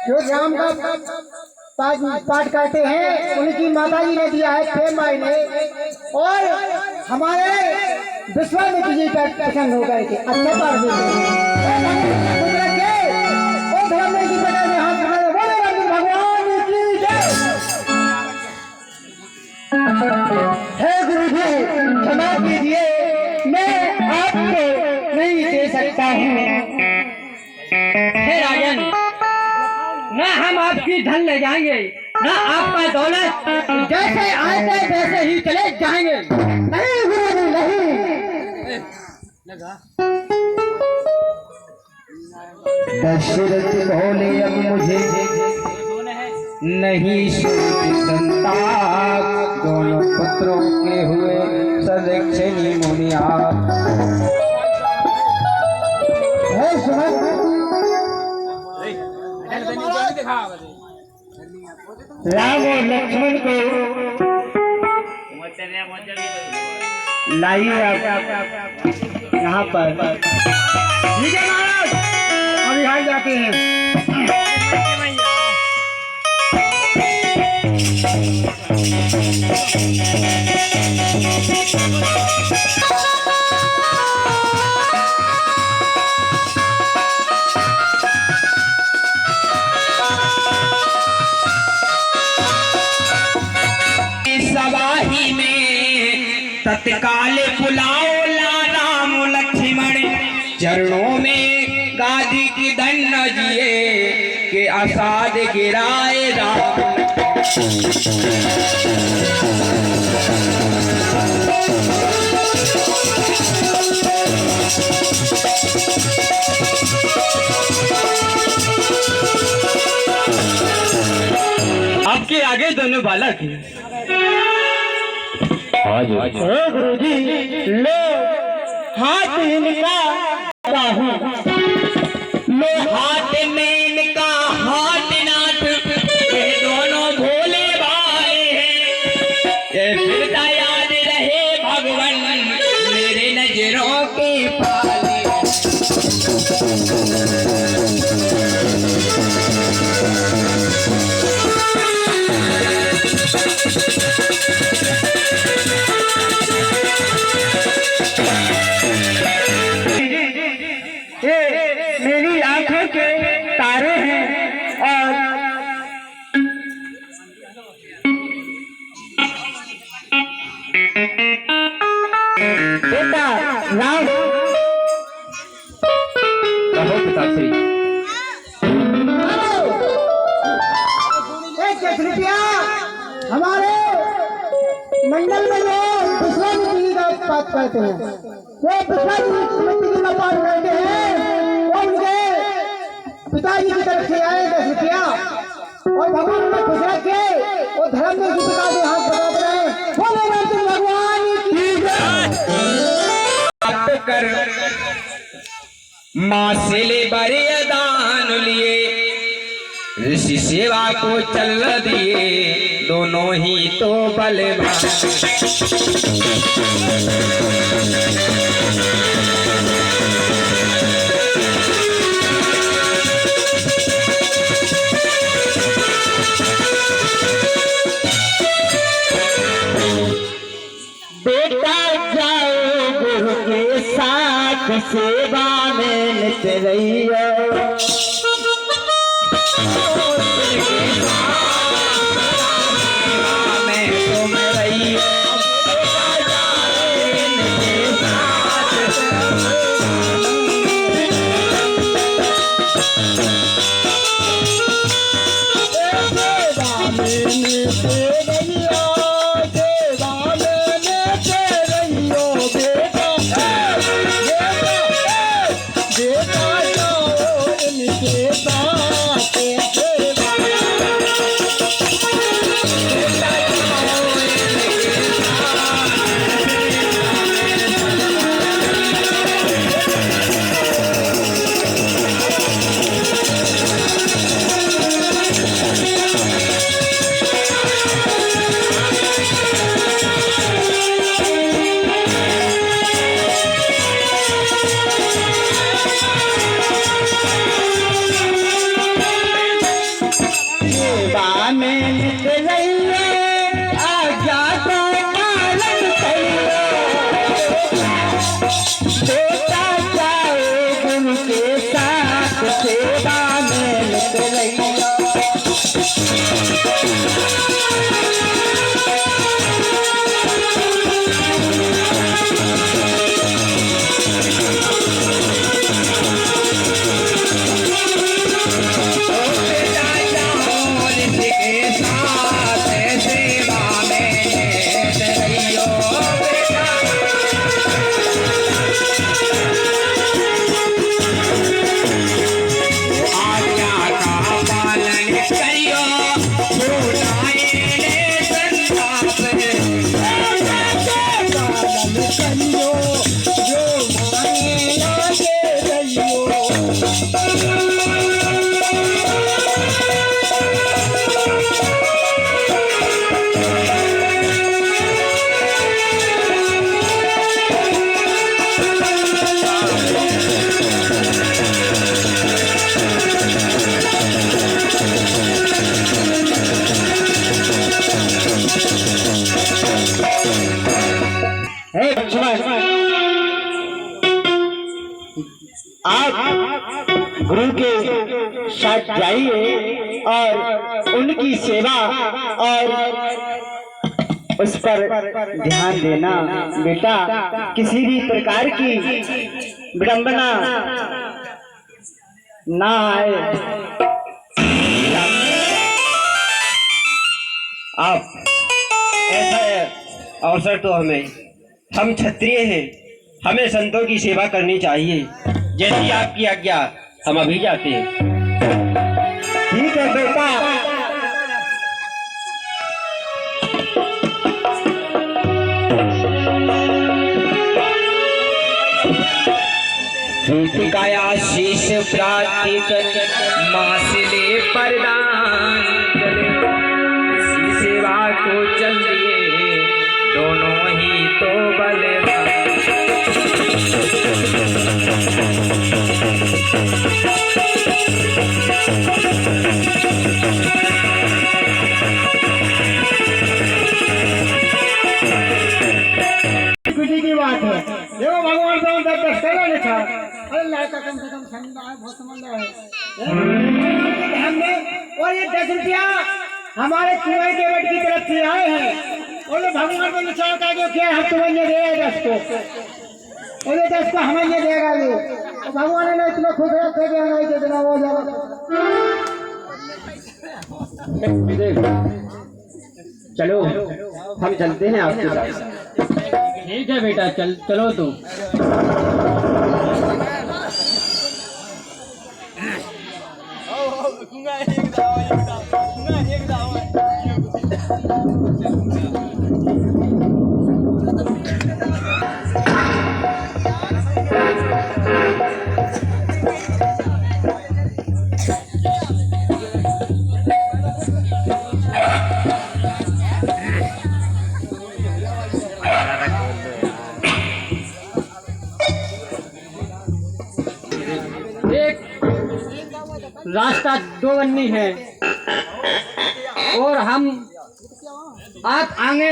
जो राम का पाठ करते हैं उनकी माता जी ने दिया है प्रेम माई ने, और हमारे विश्वामित्र जी का प्रसन्न होकर के अच्छे पाठ देते हैं। गुरु जी क्षमा कीजिए, मैं आपको नहीं दे सकता हूँ। हे राजन, ना हम आपकी धन ले जाएंगे, ना आपका दौलत, जैसे आए थे वैसे ही चले जाएंगे। नहीं गुरु जी नहीं। दशरथ बोले अब मुझे नहीं सोच संताप, दोनों पुत्रों के हुए सदक्षिणी मुनिया। राम और लक्ष्मण को लाइए यहाँ पर। ठीक है महाराज, हम यहाँ जाते हैं। सवाही में तत्काल बुलाओ ला राम लक्ष्मण, चरणों में गादी की दंड जिए के असाद गिराए राम। आपके आगे दोनों बालक गुरु जी लो हाथ इनका बाहु, लो हाथ में इनका हाथ नाथ, ये दोनों भोले भाई हैं। ये फिर याद रहे भगवान मेरे नजरों के पाले। मेरी आंखों के तारे हैं, और बेटा राम कहो पिताश्री। कृपया हमारे मंडल में जो विश्वामित्र जी का पाठ करते हैं, वो विश्वामित्र जी का पाठ करते हैं, वो उनके पिताजी की तरफ से आए 10 रुपया, और भगवान उन्हें खुश रखे, वो धर्म में पिता के हाथ बढ़ाते रहे। बोले राम भगवान की प्राप्त कर माँ से ले बड़े दान लिए, ऋषि सेवा को चल दिए दोनों ही तो बलवान। बेटा जाओ गुरु के साथ सेवा में नित रहियो, में निकलिए, आज्ञा को पालन करिए। बेटा जाए गुरु के साथ, सेवा में निकलिए। आप गुरु के साथ जाइए और उनकी सेवा और उस पर ध्यान देना। बेटा किसी भी प्रकार की विडंबना ना आए। आप ऐसा अवसर तो हम क्षत्रिय हैं, हमें संतों की सेवा करनी चाहिए। जैसी आपकी आज्ञा, हम अभी जाते हैं। ठीक है बेटा। काया शीश प्राप्ति कर मासिले प्रदान करे, इसी सेवा को चल दिए दोनों ही तो बलवान। खुशी की बात है। देखो भगवान तो दस करो लिखा। अरे लड़का कम से कम ठंडा है, बहुत समझ है। हमने और ये 10 रुपया हमारे कुएं के बेट की तरफ से आए हैं। और ये भगवान को निशान का जो क्या हम तुम्हें ये दे 10 को, और ये 10 को हमें ये देगा। ये तो भगवान ने इतना खुश रखे कि हमें दे देना वो ज्यादा। चलो हम चलते हैं आपके साथ। ठीक है बेटा, चलो तो। रास्ता दो बन्नी है और आप आगे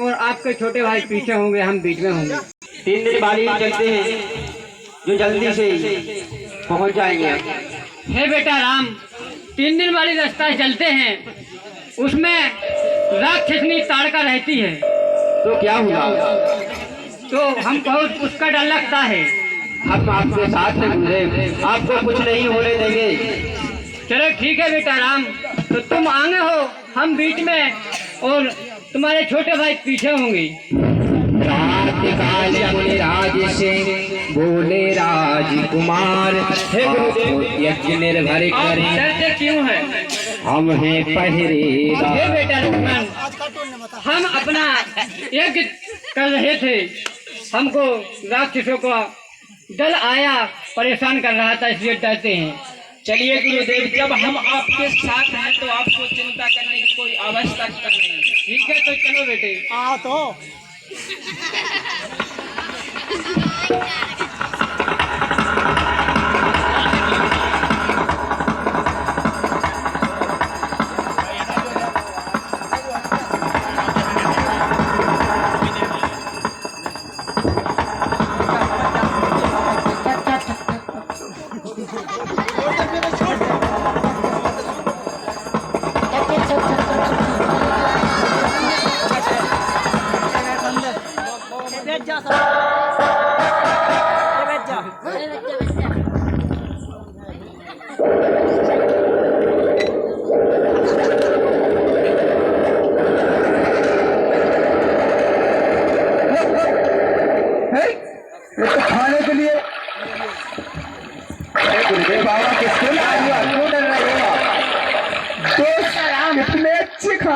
और आपके छोटे भाई पीछे होंगे, हम बीच में होंगे। 3 दिन बाद ही चलते हैं, जो जल्दी से पहुंच जाएंगे। हे बेटा राम, 3 दिन वाली रास्ता चलते हैं, उसमें राक्षसनी ताड़का रहती है। तो क्या हुआ? तो हम बहुत उसका डर लगता है। हम आपके साथ हैं गुरुदेव, आपको कुछ नहीं होने देंगे। चलो ठीक है बेटा राम, तो तुम आगे हो, हम बीच में और तुम्हारे छोटे भाई पीछे होंगे। रात काल राज से बोले राजकुमार, यज्ञ निर्भर करें डरते क्यों है? हम हैं पहरेदार। हे बेटा लक्ष्मण, हम अपना यज्ञ कर रहे थे, हमको राक्षसों का दल आया, परेशान कर रहा था, इसलिए डरते हैं। चलिए गुरुदेव, जब हम आपके साथ हैं तो आपको चिंता करने की कोई आवश्यकता नहीं। ठीक है तो चलो बेटे। हाँ तो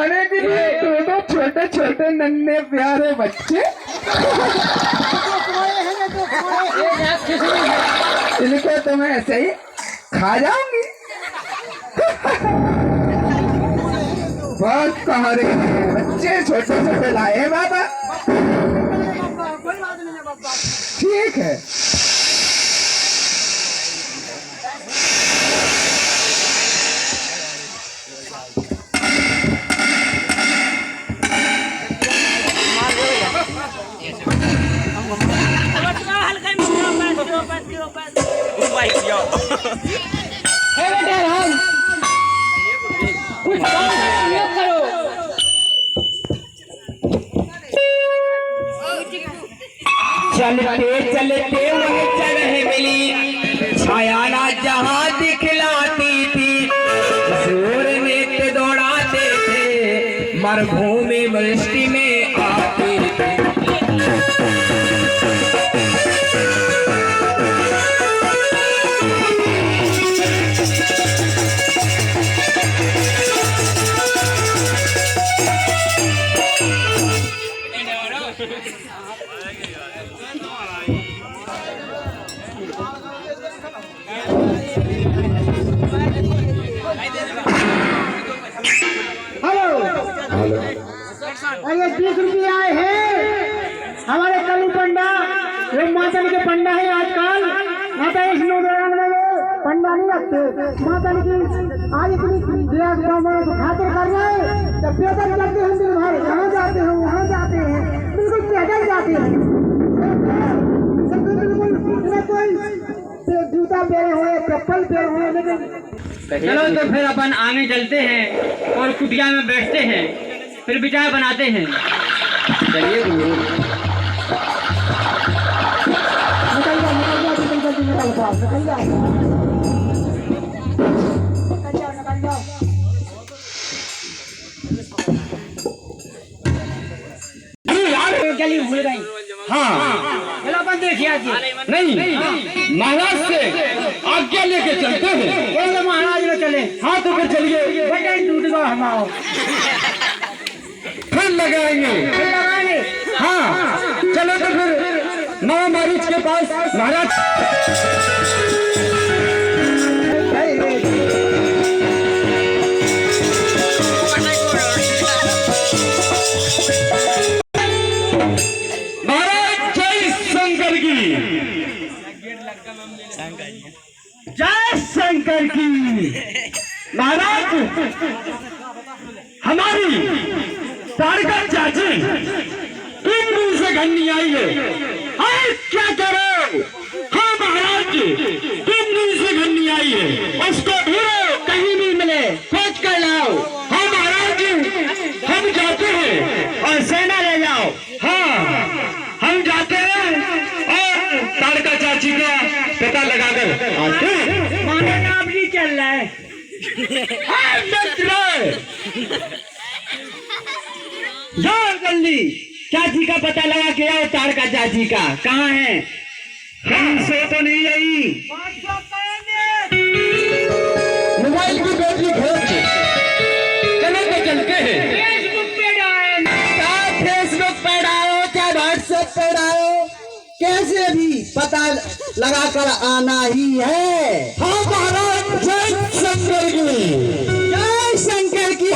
खाने के लिए दोनों छोटे छोटे नन्हे प्यारे बच्चे। इनको तो मैं ऐसे ही खा जाऊंगी। बहुत कह रहे हैं बच्चे छोटे छोटे लाए बाबा। ठीक है। बेटा राम, कुछ काम करो। चलते चलते वह जगह मिली, छाया ना जहाँ दिखलाती थी, जोर में ते दौड़ाते थे, मरुभूमि वृष्टि में आते थे। हेलो, और ये 20 रुपये आए हैं हमारे कलू पंडा, वो माता के पंडा है आजकल। माता इस नौजवान में वो पंडा नहीं रखते। माता की आज इतनी खातिर कर रहे हैं, जब पैदल जाते हैं दिन भर, यहाँ जाते हैं वहाँ जाते हैं, बिल्कुल पैदल जाते हैं। बिल्कुल कोई जूता पहने हुए, चप्पल पहने हुए, लेकिन चलो तो फिर अपन आगे चलते हैं और कुटिया में बैठते हैं, फिर विचार बनाते हैं। चलिए गुरु। निकल जाओ। चलिए भूल गई। हाँ चलो अपन देखिए जी। नहीं, महाराज से आज्ञा लेके चलते हैं। बोलो महाराज में चले। हाँ तो फिर चलिए, बटन टूट गया हमारा, फिर लगाएंगे। फिर लगाएंगे। हाँ चलो तो फिर नौ मारिच के पास महाराज। महाराज जय शंकर की, जय शंकर की। महाराज हमारी तारका चाची इन दिन से घन्नी आई है। अरे क्या करो? हाँ महाराज इन दिन से घन्नी आई है, उसको ढूंढो, कहीं भी मिले खोज कर लाओ। हाँ महाराज हम जाते हैं और सेना ले जाओ। हाँ हम जाते हैं और तारका चाची का पता लगाकर आते हैं। मानो नाम नहीं चल रहा है। हाँ मित्र, जाओ जल्दी चाची का पता लगा के आओ। तारका चाची का कहाँ है? हमसे तो नहीं आई। मोबाइल की बैटरी खत्म है। चलो तो चलते हैं। फेसबुक पे डाल। चाहे फेसबुक पे डालो, चाहे व्हाट्सएप पे डालो, कैसे भी पता लगा कर आना ही है। हाँ महाराज जय शंकर की, जय शंकर की।